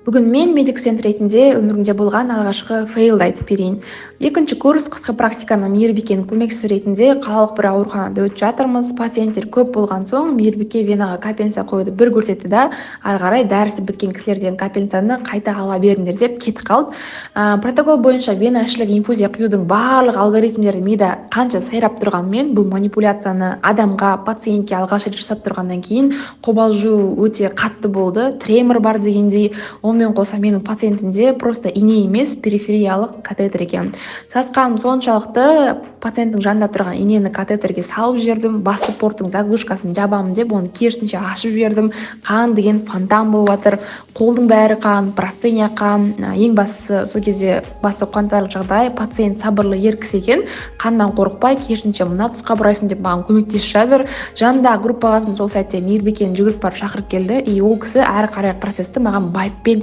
Бүгін мен медик-студент ретінде өмірімде болған алғашқы фейлді айтып берейін. Екінші курс қысқы практиканы мейірбикенің көмекшісі ретінде қалалық бір ауруханада өтіп жатырмыз. Пациенттер көп болған соң мейірбике венаға капельница қоюды бір көрсетті да, ары қарай дәрісі біткен кісілерден капельницаны қайта ала беріңдер деп кетіп қалды. Протокол бойынша вена ішілік инфузия құюдың барлық алгоритмдері мида қанша сайрап тұрғанмен, бұл манипуляцияны адамға, пациентке алғаш рет жасап тұрғаннан кейін қобалжу өте қатты болды. Тремор бар дегендей. Онымен қоса менің пациентімде просто ине емес перифериялық катетер екен. Сасқаным соншалықты пациенттің жанында тұрған инені катетерге салып жібердім, басты порттың заглушкасын жабамын деп оны керісінше ашып жібердім. Қан деген фонтан болып жатыр, қолдың бәрі қан, простыня қан. Ең бастысы сол кезде басы қуантарлық жағдай, пациент сабырлы ер кісі екен, қаннан қорықпай керісінше мына тұсқа бұрайсың деп маған көмектесіп жатыр. Жанында группаласым сол сәтте мейірбикені жүгіріп барып шақырып келді, и ол кісі әрі қарай процесті маған байыппен